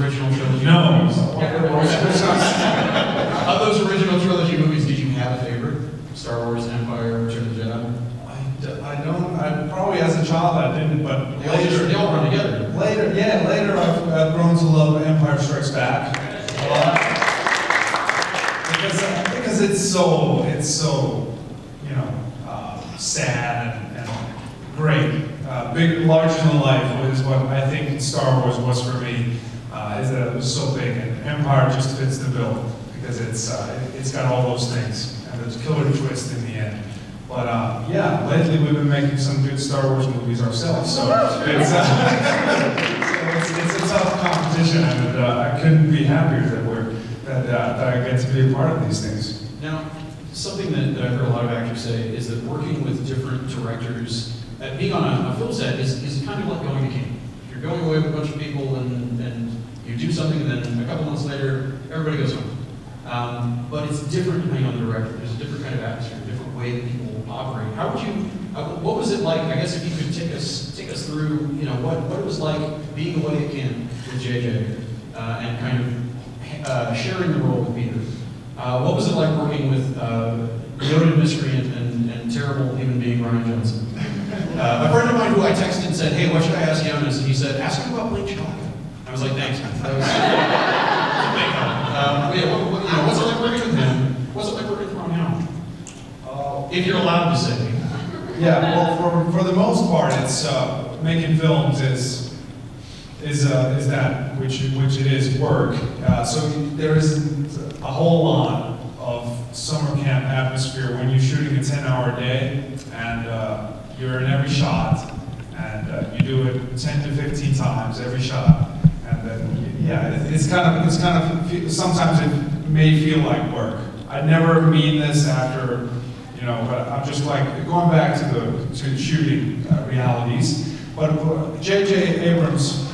original trilogy No. movies? Of those original trilogy movies, did you have a favorite? Star Wars, Empire, Return of the Jedi? I probably as a child I didn't, but They all run together. Later I've grown to love Empire Strikes Back a lot. Because it's so sad and great. Big, larger than life is what I think Star Wars was for me. Is that it was so big, and Empire just fits the bill because it's got all those things and there's a killer twist in the end. But yeah, lately we've been making some good Star Wars movies ourselves, so it's a tough competition, and I couldn't be happier that I get to be a part of these things. Now, something that I've heard a lot of actors say is that working with different directors, being on a film set is kind of like going to camp. You're going away with a bunch of people and you do something, and then a couple months later, everybody goes home. But it's different depending on the director. There's a different kind of atmosphere, a different way that people operate. How would you? What was it like? I guess if you could take us through, what it was like being away at camp with JJ and kind of sharing the role with Peter. What was it like working with noted miscreant and terrible human being Ryan Johnson? A friend of mine who I texted and said, "Hey, what should I ask Joonas?" And he said, "Ask him about playing Chewbacca." I was like, "Thanks, man." That was a big help. What's it like working with him? What's it like working with Ron Howard? If you're allowed to say. Yeah, well, for the most part, it's making films is that which it is work. So there isn't a whole lot of summer camp atmosphere when you're shooting a 10-hour day and you're in every shot and you do it 10 to 15 times every shot, and then it's kind of sometimes it may feel like work. I never mean this after. But I'm just like going back to shooting realities. But J.J. Abrams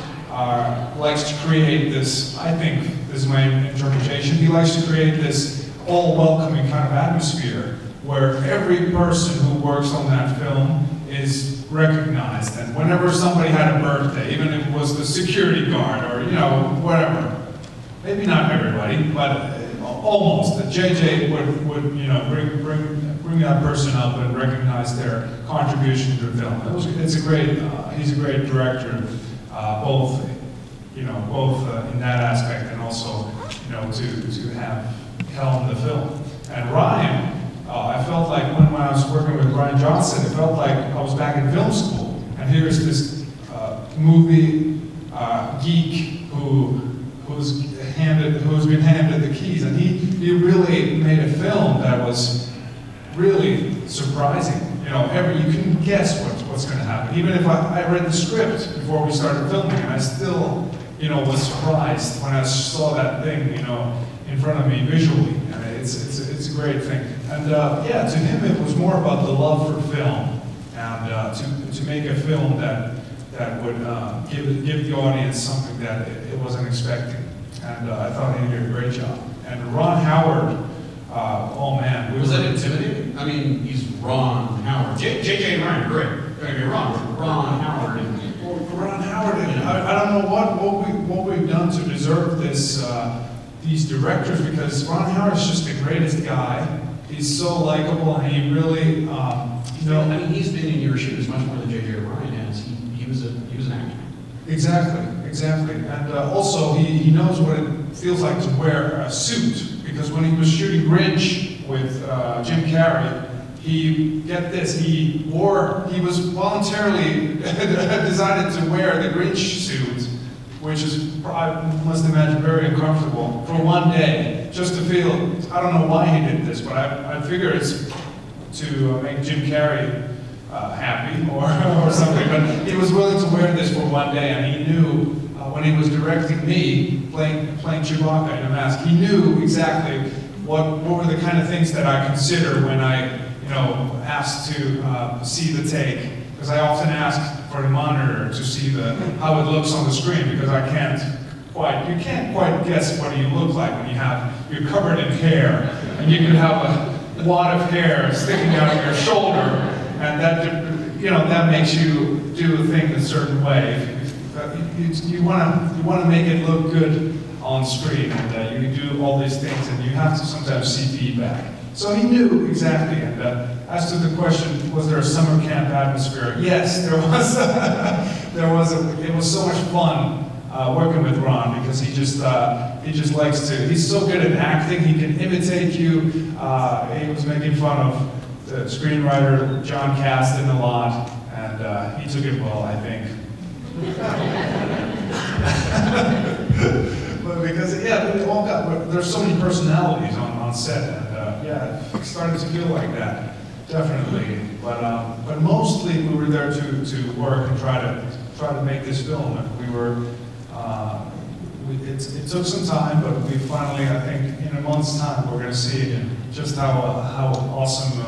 likes to create this. I think this is my interpretation. He likes to create this all-welcoming kind of atmosphere where every person who works on that film is recognized. And whenever somebody had a birthday, even if it was the security guard or whatever, maybe not everybody, but almost. That JJ would bring that person up and recognize their contribution to the film. He's a great director, both in that aspect and also to have helm the film. And Ryan, I felt like when I was working with Ryan Johnson, it felt like I was back in film school. And here's this movie geek who's been handed the keys, and he really made a film that was really surprising. You couldn't guess what's going to happen. Even if I read the script before we started filming, and I still, was surprised when I saw that thing, in front of me visually. And it's a great thing. And to him, it was more about the love for film and to make a film that would give the audience something that it wasn't expecting. And I thought he did a great job. And Ron Howard, oh man. Was that intimidating? I mean, he's Ron Howard. JJ and Ryan, great. Don't get me wrong, Ron Howard. Ron Howard, I don't know what we've done to deserve these directors, because Ron Howard's just the greatest guy. He's so likable, and he really, I mean, he's been in your shoes much more than JJ Ryan has. He was an actor. Exactly. And also, he knows what it feels like to wear a suit, because when he was shooting Grinch with Jim Carrey, he was voluntarily decided to wear the Grinch suit, which is, I must imagine, very uncomfortable for one day, just to feel, I don't know why he did this, but I figure it's to make Jim Carrey happy or something, but he was willing to wear this for one day, and he knew when he was directing me, playing Chewbacca in a mask, he knew exactly what were the kind of things that I consider when I, asked to see the take, because I often ask for the monitor to see how it looks on the screen, because you can't quite guess what you look like when you're covered in hair, and you could have a wad of hair sticking out of your shoulder, and that makes you do a thing a certain way. you want to make it look good on screen, and you do all these things, and you have to sometimes see feedback. So he knew exactly. And as to the question, was there a summer camp atmosphere? Yes, there was. It was so much fun working with Ron, because he just likes to. He's so good at acting. He can imitate you. He was making fun of the screenwriter John Caston a lot, and he took it well, I think. But because we all got. There's so many personalities on set, and it started to feel like that, definitely. But mostly we were there to work and try to make this film. And we were. It took some time, but we finally, I think, in a month's time, we're going to see just how awesome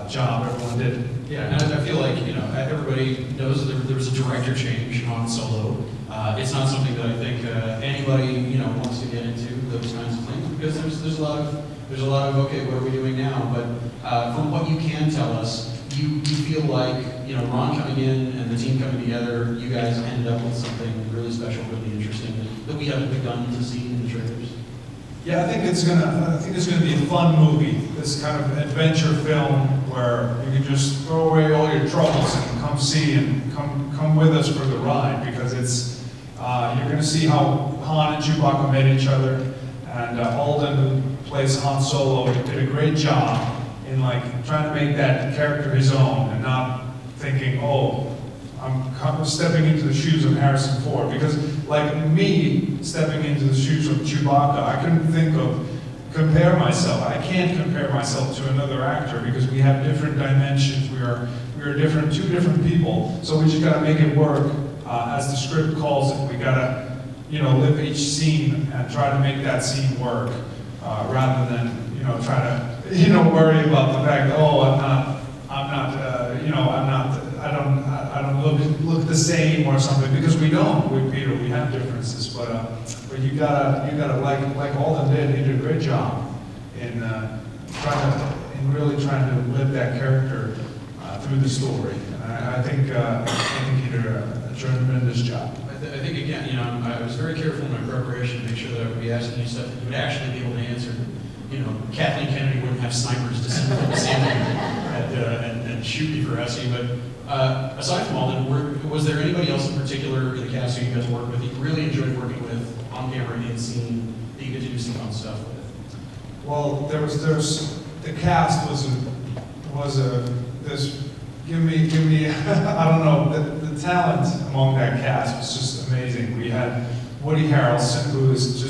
job everyone did. Yeah, and I feel like everybody knows that there was a director change on Solo. It's not something that I think anybody wants to get into, those kinds of things, because there's a lot of okay, what are we doing now? But from what you can tell us, you feel like Ron coming in and the team coming together, you guys ended up with something really special, really interesting that we haven't begun to see in the trailers. Yeah, I think it's gonna be a fun movie. This kind of adventure film where you can just throw away all your troubles and come see and come with us for the ride, because it's you're gonna see how Han and Chewbacca met each other, and Alden, who plays Han Solo, did a great job in trying to make that character his own, and not thinking, oh, I'm stepping into the shoes of Harrison Ford, because like me stepping into the shoes of Chewbacca, I couldn't think of compare myself. I can't compare myself to another actor, because we have different dimensions. We are different, two different people. So we just got to make it work as the script calls it. We got to live each scene and try to make that scene work, rather than try to worry about the fact that, oh, I don't look the same or something, because we don't. With Peter, we have differences, but you gotta like Alden did. He did a great job in really trying to live that character through the story. And I think he did a tremendous job. I think again, I was very careful in my preparation to make sure that I would be asking you stuff that you would actually be able to answer. Kathleen Kennedy wouldn't have snipers descend from the ceiling and shoot me for asking. But aside from Alden, was there anybody else in particular in the cast who you got to work with that you really enjoyed working with on camera and in scene that you get to do some fun stuff with? Well, the cast was give me I don't know, the talent among that cast was just amazing. We had Woody Harrelson, who is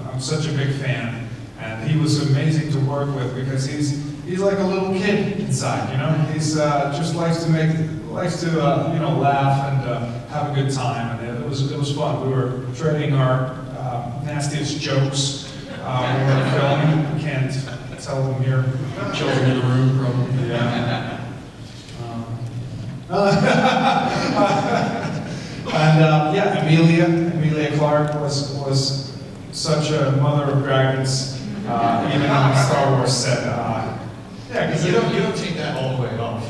I'm such a big fan. And he was amazing to work with, because he's like a little kid inside, He's just likes to laugh and have a good time, and it was fun. We were trading our nastiest jokes when we were filming. We can't tell them here. Children in the room, probably. Yeah. And Emilia Clarke was such a mother of dragons. Even on the Star Wars set, because you don't take that all the way off,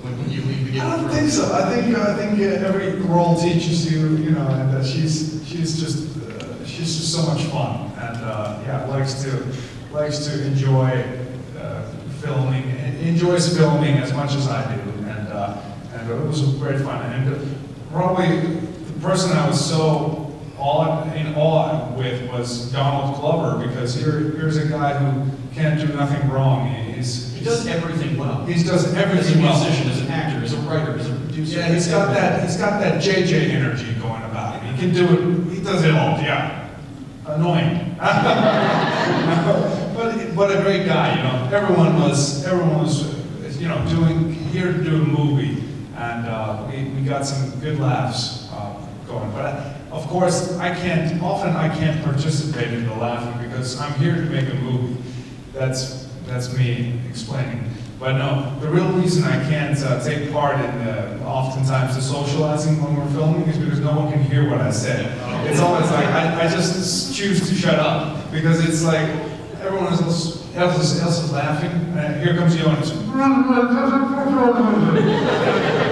when you leave the game. I don't think so. I think every role teaches you, and she's just so much fun, and likes to enjoy filming, enjoys filming as much as I do, and it was great fun. And probably the person I was so in awe with was Donald Glover, because here's a guy who can't do nothing wrong. He does everything well. He does everything well. As a musician, as an actor, as a writer, as a producer. Yeah, he's got that JJ energy going about him. He can do it. He does it all. Yeah, annoying. but a great guy. Everyone was here to do a movie, and we got some good laughs going. But of course, I can't participate in the laughing, because I'm here to make a movie. That's me explaining. But no, the real reason I can't take part in oftentimes the socializing when we're filming is because no one can hear what I say. It's always like, I just choose to shut up, because it's like everyone else is laughing, and here comes Joonas.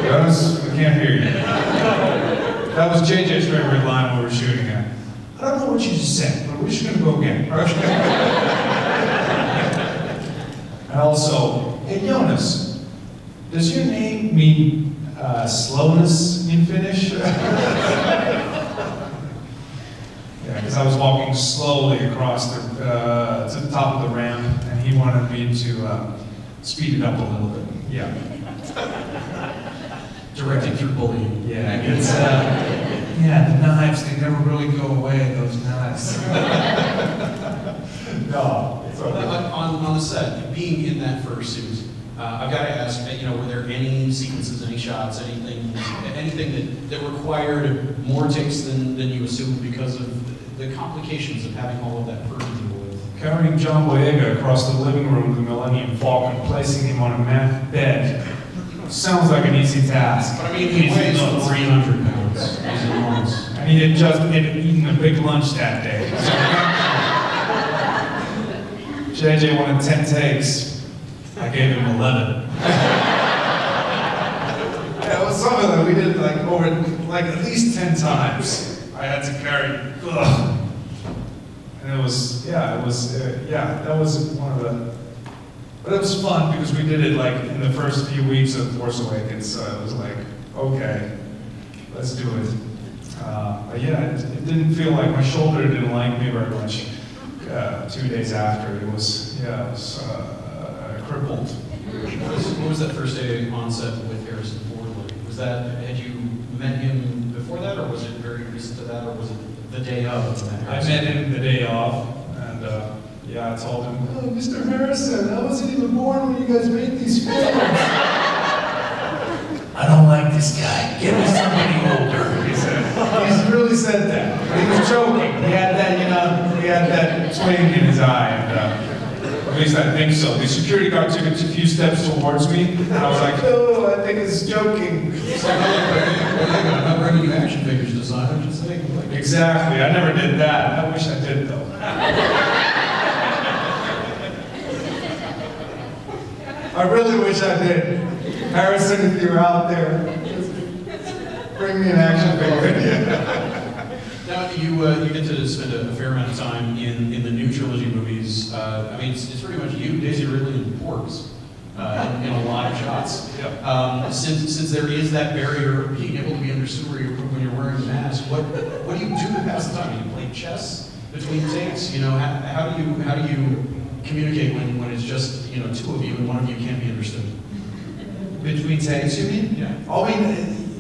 Joonas, we can't hear you. That was JJ's favorite line we were shooting at. I don't know what you just said, but we're just gonna go again. And also, hey Joonas, does your name mean slowness in Finnish? Yeah, because I was walking slowly across to the top of the ramp, and he wanted me to speed it up a little bit. Yeah. Directing through bullying. Yeah, it's yeah, the knives, they never really go away, those knives. No, it's okay. On the set, being in that fursuit, I've got to ask, were there any sequences, any shots, anything that required more takes than you assumed because of the complications of having all of that fur to deal with? Carrying John Boyega across the living room of the Millennium Falcon, placing him on a mat bed, sounds like an easy task. But I mean, he weighs 300 pounds. He's enormous. And he had just eaten a big lunch that day. JJ wanted 10 takes. I gave him 11. Yeah, it was something that we did over at least 10 times. I had to carry. Ugh. And it was, that was one of the. But it was fun because we did it in the first few weeks of Force Awakens. So it was like, okay, let's do it. But yeah, it didn't feel like my shoulder didn't like me very much. 2 days after, it was crippled. What was that first day on set with Harrison Ford like? Had you met him before that, or was it very recent to that, or was it the day of? I met him the day of, and I told him, oh, Mr. Harrison, I wasn't even born when you guys made these films. I don't like this guy. Get me somebody older, he said. He's really said that. But he was joking. He had that twinge in his eye, and at least I think so. The security guard took a few steps towards me, and I was like, oh, I think he's joking. It's like, I'm not bringing you action figures to sign, I'm just saying. Exactly. I never did that. I wish I did, though. I really wish I did. Harrison, if you're out there, just bring me an action figure. Now, you get to spend a fair amount of time in the new trilogy movies. I mean, it's pretty much you, Daisy Ridley, and Porgs in a lot of shots. Yep. Since there is that barrier of being able to be understood when you're wearing the mask, what do you do to pass the time? Do you play chess between takes? How do you communicate when it's just two of you and one of you can't be understood? Between takes, you mean? Yeah. I mean,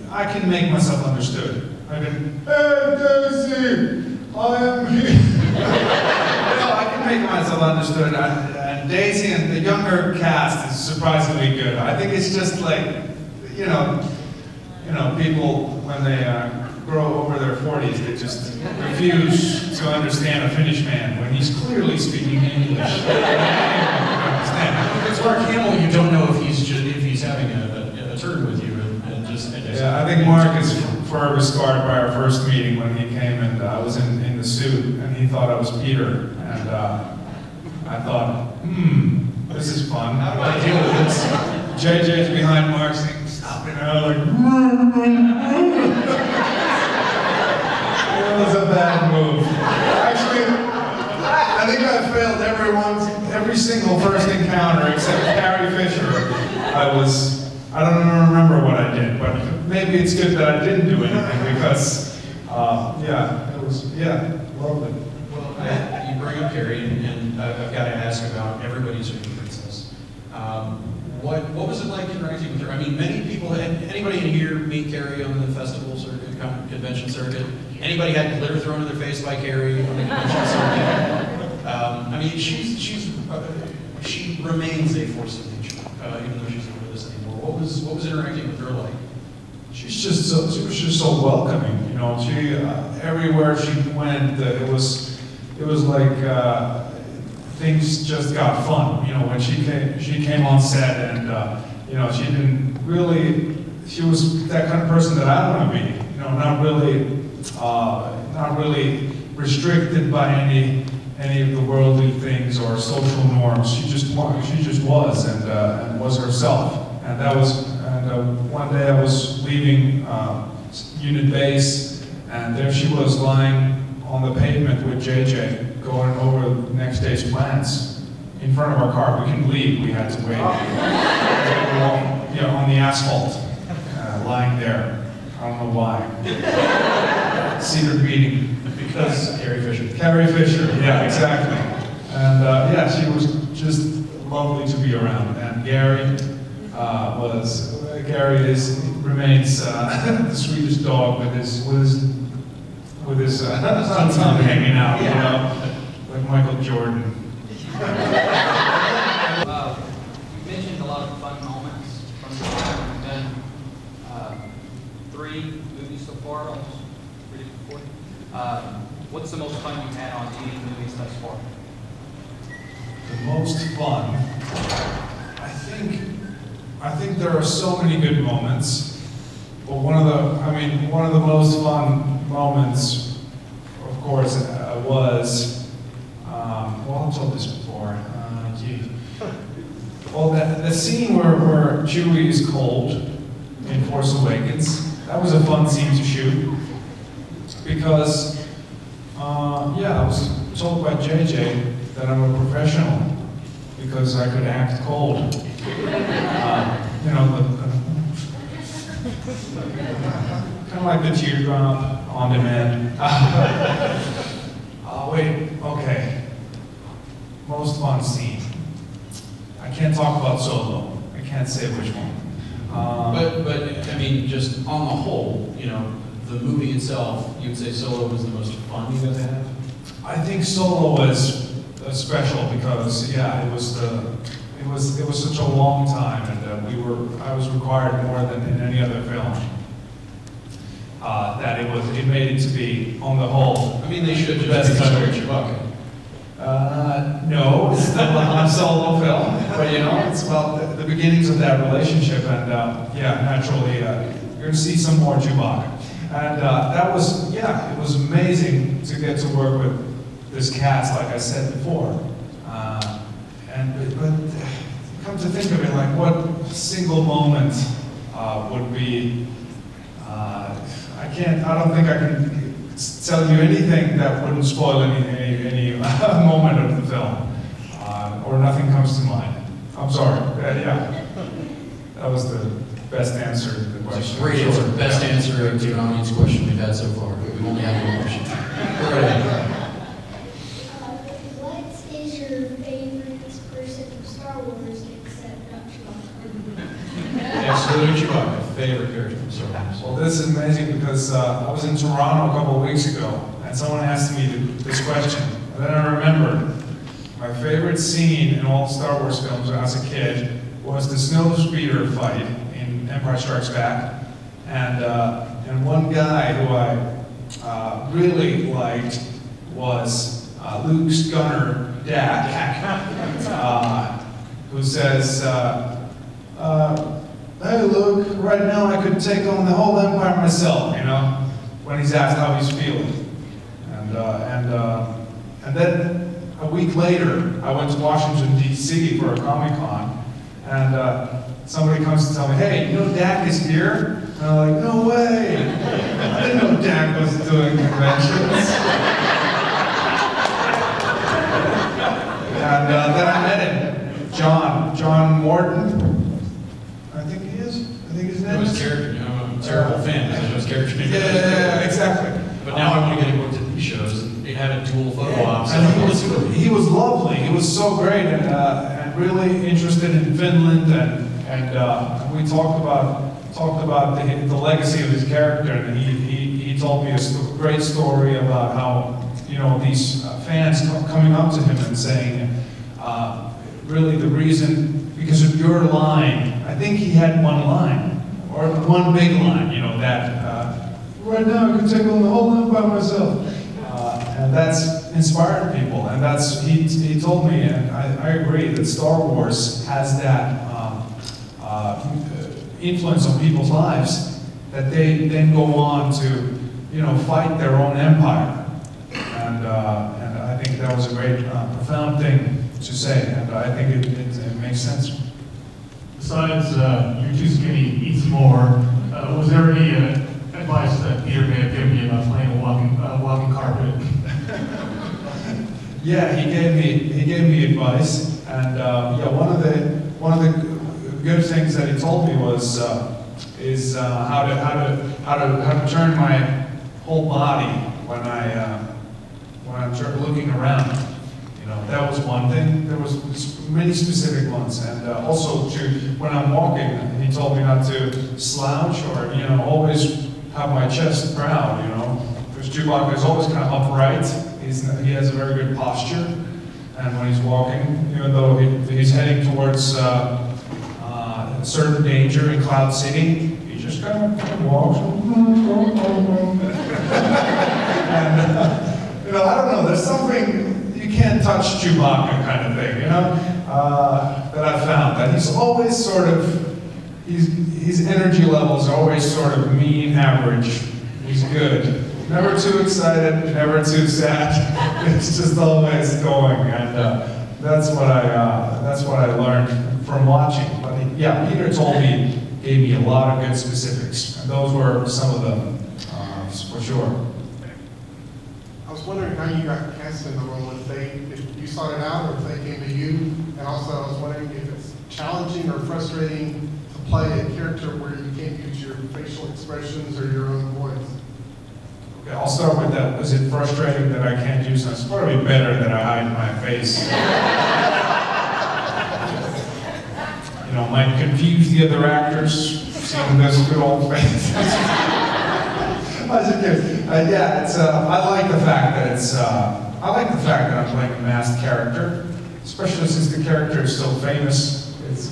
I can make myself understood. I can, hey Daisy, I am here. I can make myself understood. And Daisy and the younger cast is surprisingly good. I think it's just people when they grow over their 40s, they just refuse to understand a Finnish man when he's clearly speaking English. If it's Mark Hamill, you don't know if he's having a turn with you, and just. Yeah, I think Mark is forever scarred by our first meeting when he came and I was in the suit, and he thought I was Peter, and I thought, this is fun. How do I deal with this? JJ's behind Mark saying, stop it, and I was like, it was a bad move. Actually, I think I failed every single first encounter except Carrie Fisher. I don't even remember what I did, but maybe it's good that I didn't do anything because, it was lovely. Well, you bring up Carrie, and I've got to ask about everybody's favorite princess. What was it like interacting with her? I mean, many people, anybody in here meet Carrie on the festival circuit, convention circuit? Anybody had glitter thrown in their face by Carrie on the convention circuit? I mean, she remains a force of nature, even though she's not with us anymore. What was interacting with her like? She was just so welcoming, She everywhere she went, it was like things just got fun. When she came on set, and she was that kind of person that I want to be. Not really restricted by any of the worldly things or social norms. She just was and was herself. And one day I was leaving unit base, and there she was lying on the pavement with JJ, going over the next day's plans in front of our car. We couldn't leave, we had to wait. On the asphalt, lying there. I don't know why. Cedar beating. Because Carrie Fisher. Carrie Fisher, yeah, exactly. And yeah, she was just lovely to be around. And Gary remains the sweetest dog with his tongue hanging out, you know, like Michael Jordan. You mentioned a lot of fun moments from the time. We've done 3 movies so far, almost 3 to 4. What's the most fun you've had on any movies thus far? The most fun, I think there are so many good moments. But one of the most fun moments, of course, was, well, I've told this before, well, the scene where Chewie is cold in Force Awakens, that was a fun scene to shoot. Because, yeah, I was told by JJ that I'm a professional because I could act cold. You know, kind of like the teardrop on demand. Wait, okay. Most fun scene. I can't talk about Solo. I can't say which one. But I mean, just on the whole, you know, the movie itself, you would say Solo was the most fun you ever had? I think Solo was special because, yeah, it was such a long time, and I was required more than in any other film. That it made it to be, on the whole, I mean, they should just be talking about Chewbacca. No, it's still a Han Solo film, but you know, it's about the beginnings of that relationship, and yeah, naturally, you're going to see some more Chewbacca. And that was, yeah, it was amazing to get to work with this cast, like I said before. But come to think of it, like what single moment would be, I don't think I can tell you anything that wouldn't spoil any moment of the film, or nothing comes to mind. I'm sorry, yeah. That was the best answer to the question. Great answer, best answer to an audience question we've had so far, but we've only had one question. What is your favorite person from Star Wars except not Chewbacca? Absolutely Chewbacca, favorite character from Star Wars. Well, this is amazing because I was in Toronto a couple of weeks ago, and someone asked me this question, and then I remembered my favorite scene in all Star Wars films when I was a kid was the snowspeeder fight in Empire Strikes Back, and one guy who I really liked was Luke's gunner, Dak, who says, hey Luke, right now I could take on the whole Empire myself, you know, when he's asked how he's feeling. And then a week later, I went to Washington, D.C. for a Comic-Con, and somebody comes to tell me, hey, you know Dak is here? And I'm like, no way! I didn't know Dak was doing conventions. And then I met him, John Morton, I think he is. I think his name It was is. character, you know, I'm a terrible fan, because it was character name. Yeah, exactly. But now I want to get him booked at these shows, and they had a dual photo op, so And he was lovely. He was so great, and really interested in Finland, and we talked about the legacy of his character, and he told me a great story about how, you know, these fans coming up to him and saying, really the reason, because of your line, I think he had one line, or one big line, you know, that, right now I can take on the whole empire myself. And that's inspired people, and that's, he told me, and I agree, that Star Wars has that influence on people's lives, that they then go on to, you know, fight their own empire. And I think that was a great, profound thing to say, and I think it makes sense. Besides, you're too skinny, eat some more, was there any advice that Yeah, he gave me advice, and yeah, one of the good things that he told me was is how to turn my whole body when I'm looking around. You know, that was one thing. There was many specific ones, and also when I'm walking, he told me not to slouch or always have my chest proud. You know, because Chewbacca is always kind of upright. He has a very good posture, and when he's walking, even though he's heading towards a certain danger in Cloud City, he just kind of walks. And I don't know. There's something you can't touch Chewbacca kind of thing, that I've found. That he's always sort of his energy levels are always sort of mean average. He's good. Never too excited, never too sad. It's just always going, and that's what I learned from watching. But yeah, Peter gave me a lot of good specifics, and those were some of them for sure. I was wondering how you got cast in the role. If you sought it out, or if they came to you, and also I was wondering if it's challenging or frustrating to play a character where you can't use your facial expressions or your own voice. Okay, I'll start with that. Was it frustrating that I can't use it? It's probably better that I hide my face. Might confuse the other actors seeing this good old face. Yeah, it's. I like the fact that it's. I like the fact that I'm playing a masked character, especially since the character is so famous. It's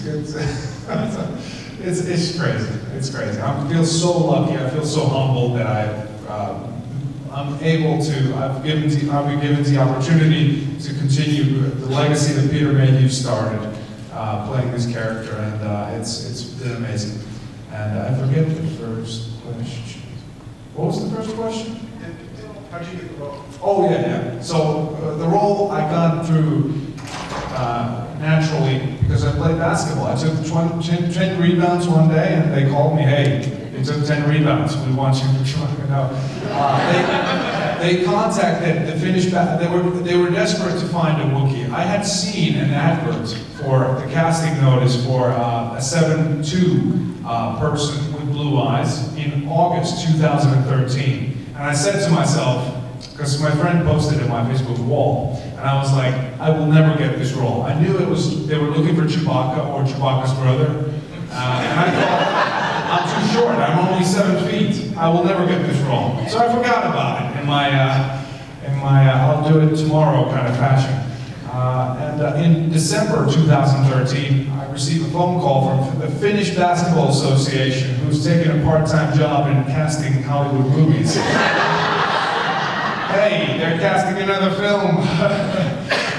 crazy. It's crazy. I feel so lucky. I feel so humbled that I've been given the opportunity to continue the legacy that Peter Mayhew started, playing this character, and it's been amazing. And I forget the first question. What was the first question? How did you get the role? Oh yeah. So the role I got through naturally because I played basketball. I took 10 rebounds one day, and they called me, "Hey, you took 10 rebounds. We want you to try." They contacted the Finnish. They were desperate to find a Wookiee. I had seen an advert for the casting notice for a 7'2" person with blue eyes in August 2013, and I said to myself, because my friend posted it on my Facebook wall, and I was like, I will never get this role. I knew they were looking for Chewbacca or Chewbacca's brother, and I thought, I'm too short, I'm only 7 feet, I will never get this role. So I forgot about it in my I'll do it tomorrow kind of fashion. And in December 2013, I received a phone call from the Finnish Basketball Association, who's taking a part-time job in casting Hollywood movies. Hey, they're casting another film.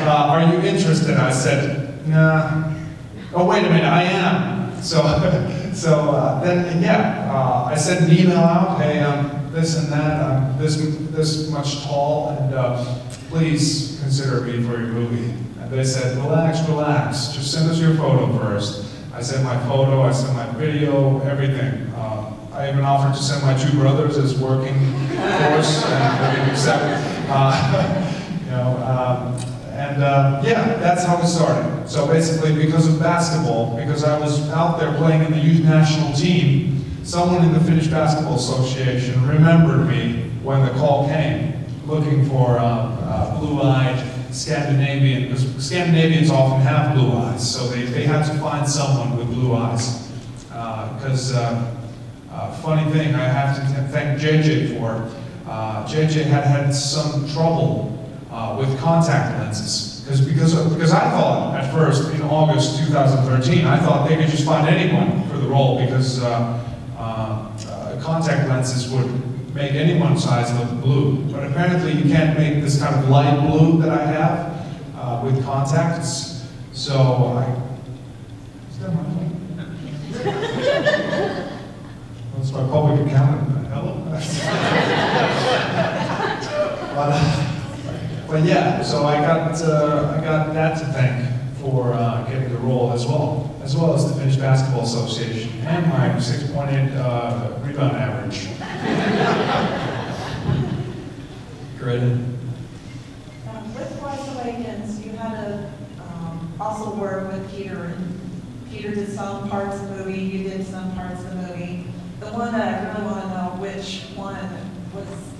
Are you interested? I said, nah. Oh, wait a minute, I am. So then, yeah, I sent an email out. Hey, I'm this and that. I'm this much tall, and please consider me for your movie. And they said, relax. Just send us your photo first. I sent my photo. I sent my video. Everything. I even offered to send my 2 brothers as working force, and they didn't accept it. Yeah, that's how it started. So basically, because of basketball, because I was out there playing in the youth national team, someone in the Finnish Basketball Association remembered me when the call came, looking for blue-eyed Scandinavian, because Scandinavians often have blue eyes, so they had to find someone with blue eyes. Funny thing, I have to thank JJ for. JJ had some trouble with contact lenses, because I thought at first in August 2013 I thought they could just find anyone for the role because contact lenses would make anyone's eyes look blue. But apparently you can't make this kind of light blue that I have with contacts. So is that my phone? That's my public accountant. Hello? But yeah, so I got that to thank for getting the role as well as the Finnish Basketball Association and my 6.8 rebound average. Great. Let's fly away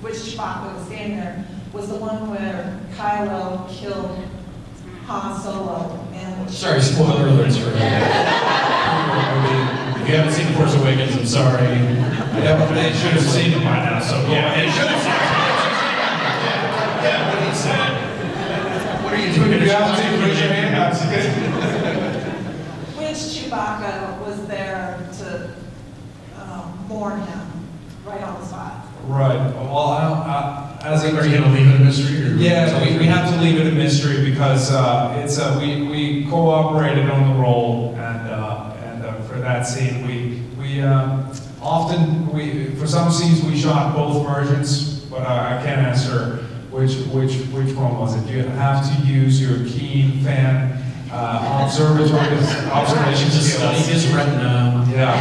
which Chewbacca was standing there, was the one where Kylo killed Han Solo. And Sorry, spoiler alerts for if you haven't seen Force Awakens, I'm sorry. They should have seen it by now, so yeah, they should have seen it. Yeah, what he said. What are you doing? If you haven't seen it, raise your hand. which Chewbacca was there to mourn him right on the spot. Right. Well, as Are you going to leave it a mystery? Or yeah, we have to leave it a mystery because we cooperated on the role, and for that scene we often for some scenes we shot both versions, but I can't answer which one was it. You have to use your keen fan observation to study skills. his retina. Yeah.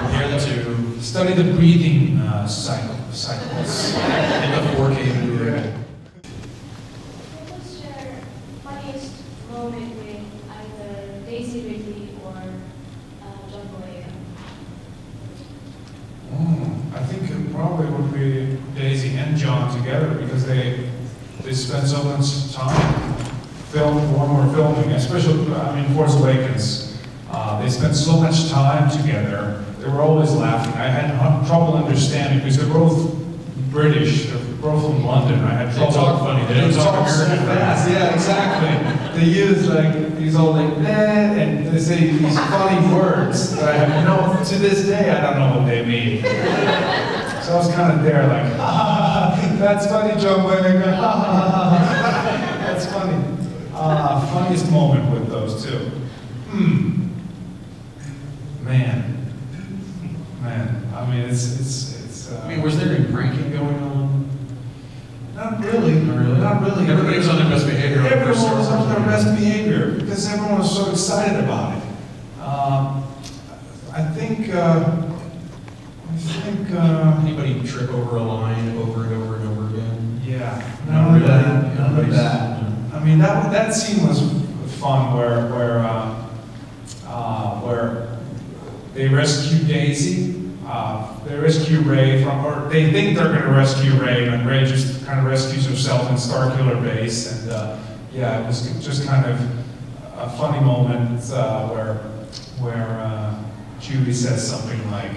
Compare the two. Study the breathing cycles. In the 4K Blu-ray. What was your funniest moment with either Daisy Ridley or John Boyega? I think it probably would be Daisy and John together because they spent so much time when we're filming, especially Force Awakens. They spent so much time together. They were always laughing. I had trouble understanding because they're both British. They're both from London. I had trouble. They talk funny. They don't talk so American fast. Yeah, exactly. They use these all and they say these funny words that I have to this day I don't know what they mean. So I was kind of there like, ha ha ha, that's funny, John Boyega, ha ha ha, that's funny. Funniest moment with those two. Man. Was there any pranking going on? Not really. Not really. Everybody was on their best behavior. Everyone was on their best behavior because everyone was so excited about it. I think. Anybody trip over a line over and over and over again? Yeah. None of that. I mean, that scene was fun where they rescue Daisy. They rescue Rey or they think they're going to rescue Rey, and Rey just kind of rescues herself in Starkiller Base, and it was just kind of a funny moment where Chewie says something like,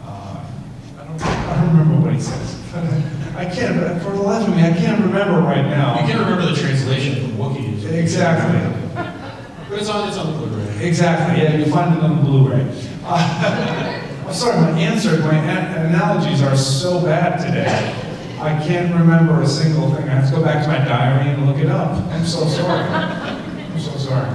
I don't remember what he says. I can't, for the life of me, I can't remember right now. You can't remember the translation from Wookiees. Exactly. But it's on the Blu-ray. Exactly, yeah, you find it on the Blu-ray. I'm sorry, my analogies are so bad today. I can't remember a single thing. I have to go back to my diary and look it up. I'm so sorry. I'm so sorry.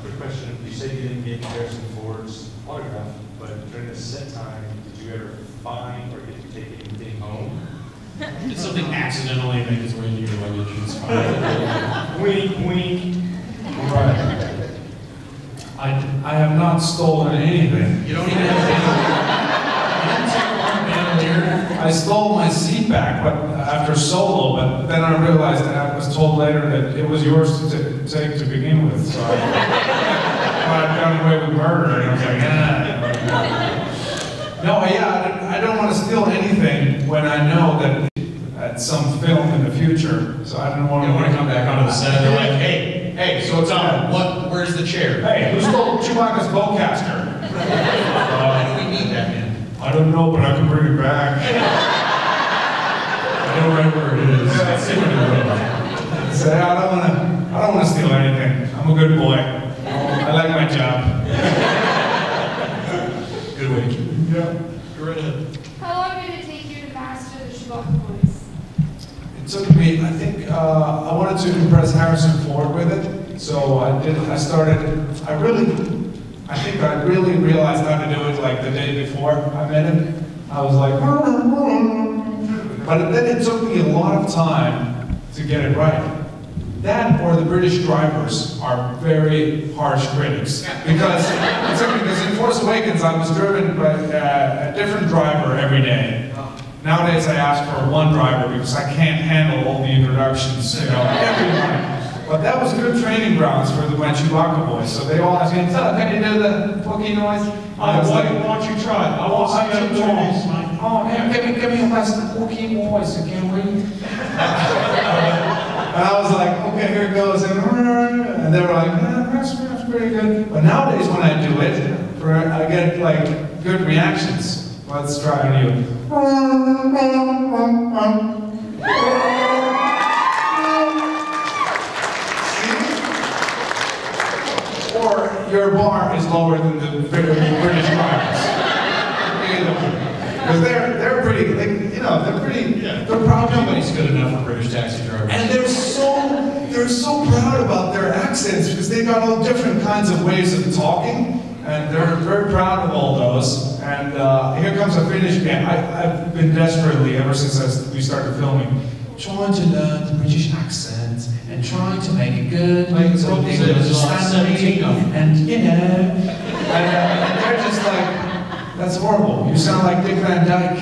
Quick question. You said you didn't get Harrison Ford's autograph, but during the set time, did you ever find or get to take anything home? Did something accidentally make its way into your luggage? It's fine. Wink, wink. Right. I have not stolen anything. You don't even have a I stole my seat back, but after Solo, but then I realized that I was told later that it was yours to take to begin with, so I got away with murder, and I was like, No, yeah, I don't want to steal anything when I know that at some film in the future, so I didn't want to come back onto the set and they're like, hey, so Tom, where's the chair? Hey, who stole Chewbacca's bowcaster? Why do we need that, man? I don't know, but I can bring it back. I know right where it is. It's in the room. Say, I don't want to steal anything. I'm a good boy. I like my job. Good way to keep it. Yeah. Go right ahead. How long did it take you to master the Chewbacca voice? It took me, I think, I wanted to impress Harrison Ford with it. So I think I really realized how to do it like the day before I met him. I was like, but then it took me a lot of time to get it right. That or the British drivers are very harsh critics. Because in Force Awakens I was driven by a different driver every day. Nowadays I ask for one driver because I can't handle all the introductions, every night. But that was good training grounds for my Chewbacca voice. So they all asked me, "So, can you do the Wookiee noise?" Why don't you try? I want to see you do this, Mike. Oh, yeah, give me a nice Wookiee voice, can we? And I was like, okay, here it goes. And they were like, that's pretty good. But nowadays when I do it, I get like good reactions. Let's try on you. Or your bar is lower than the British bars. Because they're pretty, they're pretty, they're proud. Nobody's good enough for British taxi drivers. And they're so proud about their accents because they got all different kinds of ways of talking. And they're very proud of all those. And here comes a Finnish band. I've been desperately, ever since we started filming, trying to learn the British accent and trying to make it good. Like so they they understand me. 17 of them. And and they're just like, that's horrible. You sound like Dick Van Dyke.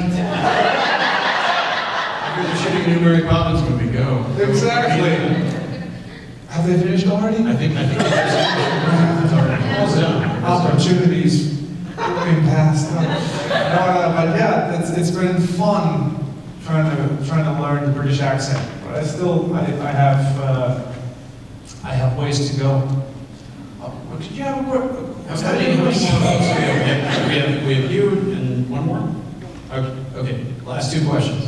You're the shitty Newberry Poppins movie, go. Exactly. Have they finished already? I think it's already. Opportunities being passed up. But yeah, it's been fun trying to learn the British accent. But I still I have ways to go. Did you have a word? How many more votes? We have you and one more? Okay, last two questions.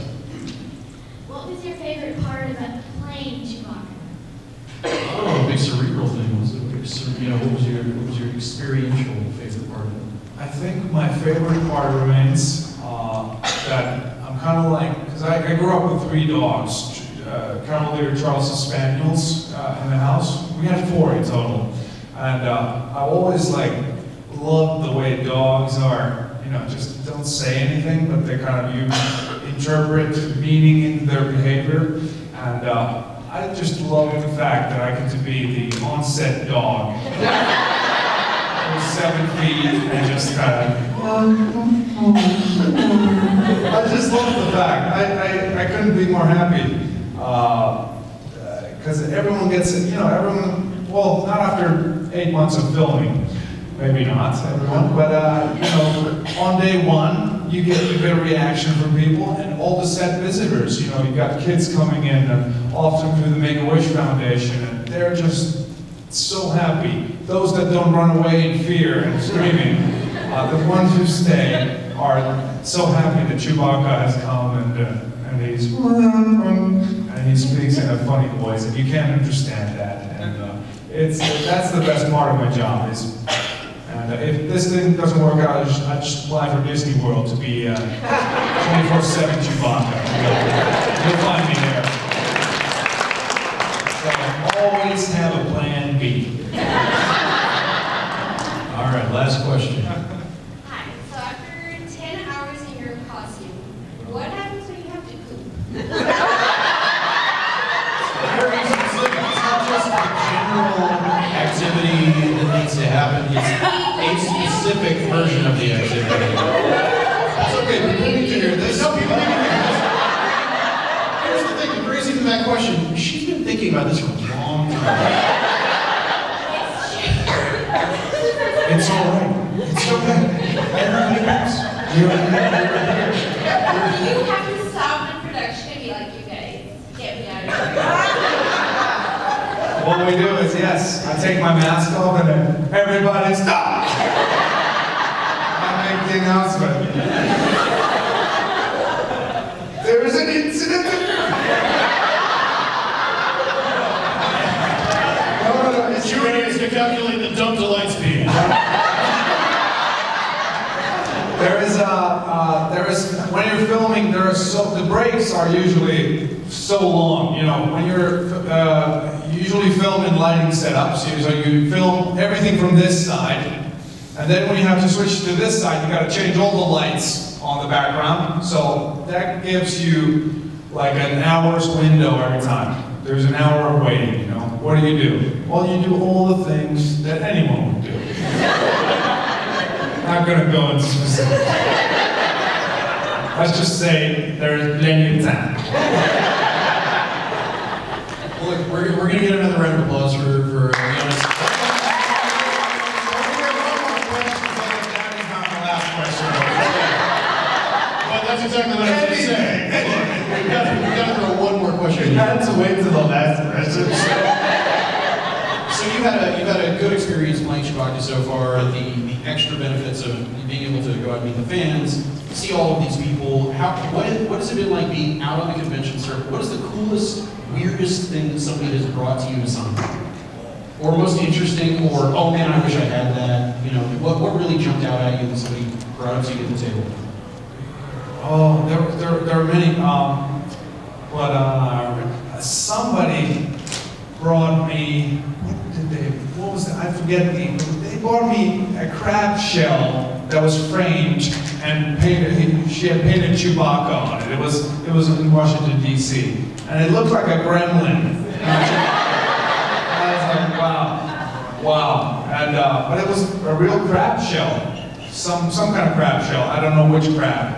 What was your favorite part about playing Chewbacca? Oh, big cerebral thing. What was your experiential favorite part of it? I think my favorite part remains that I'm kind of like, because I grew up with 3 dogs, Cavalier Charleston Spaniels in the house. We had 4 in total. And I always loved the way dogs are, just don't say anything, but they kind of interpret meaning in their behavior. And I just love the fact that I get to be the on-set dog. 7 feet and just kind of. I just love the fact. I couldn't be more happy. Because everyone gets it, well, not after 8 months of filming. Maybe not everyone, but on day 1, you get a reaction from people and all the set visitors. You've got kids coming in, and often through the Make-A-Wish Foundation, and they're just so happy. Those that don't run away in fear and screaming, the ones who stay are so happy that Chewbacca has come and he speaks in a funny voice, and you can't understand that. And that's the best part of my job is. And if this thing doesn't work out, I just apply for Disney World to be 24/7 Chewbacca. You'll find me there. So always have a plan B. All right, last question. Hi. So after 10 hours in your costume, what happens when you have to poop? Very specific. It's not just a general activity that needs to happen. It's a specific version of the activity. That's okay. People need to hear this. No, people need to hear this. Here's the thing. The crazy thing about that question, she's been thinking about this for a long time. It's all right. It's okay. Everybody knows. You're here. You have to stop in production and be like, you guys, get me out of here. What we do is, yes, I take my mask off and then everybody stop! I make the announcement. There is an incident. No, it's She needs to calculate the dump to light speed. When you're filming, the breaks are usually so long. When you're usually film in lighting setups, so you film everything from this side, and then when you have to switch to this side, you got to change all the lights on the background. So that gives you like an hour's window every time. There's an hour of waiting. What do? Well, you do all the things that anyone would do. Not going to go into specifics. Let's just say there is plenty of time. Well, look, we're going to get another round of applause for Joonas. Well, that's exactly what I was going to say. We've got to throw one more question. You had to wait till the last question. So you've had a good experience playing Chewbacca so far. The extra benefits of being able to go out and meet the fans, see all of these people. What has it been like being out on the convention circuit? What is the coolest, weirdest thing that somebody has brought to you to sign? Or most interesting, or oh man, I wish I had that. You know, what really jumped out at you that somebody brought up to you at the table? Oh, there are many. Somebody brought me. What was that? I forget they brought me a crab shell that was framed and painted. She had painted Chewbacca on it. It was in Washington D.C. and it looked like a gremlin. I was like, wow. And but it was a real crab shell, some kind of crab shell. I don't know which crab.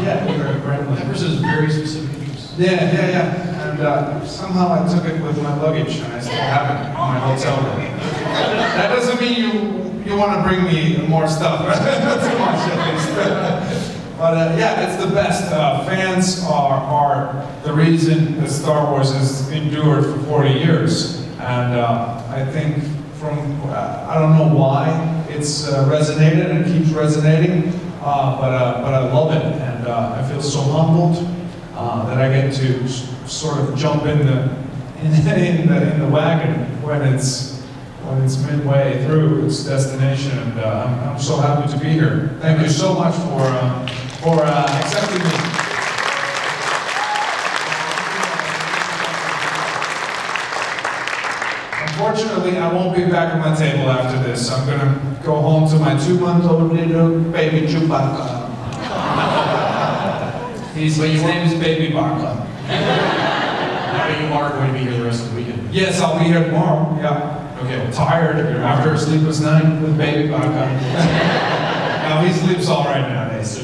Yeah, a gremlin. That person is very specific. Yeah. And somehow I took it with my luggage, and I still have it in my hotel room. That doesn't mean you want to bring me more stuff. Too much, at least. But yeah, it's the best. Fans are the reason that Star Wars has endured for 40 years. And I think I don't know why it's resonated and keeps resonating, but I love it. And I feel so humbled that I get to sort of jump in the wagon when it's midway through its destination, and I'm so happy to be here. Thank you so much for accepting me. Unfortunately, I won't be back at my table after this. I'm gonna go home to my 2-month-old little baby Chewbacca. His name is Baby Bacca. Now you are going to be here the rest of the weekend. Yes, I'll be here tomorrow. Yeah. Okay. I'm tired after a sleepless night with Baby Bacca. Now he sleeps all right nowadays. So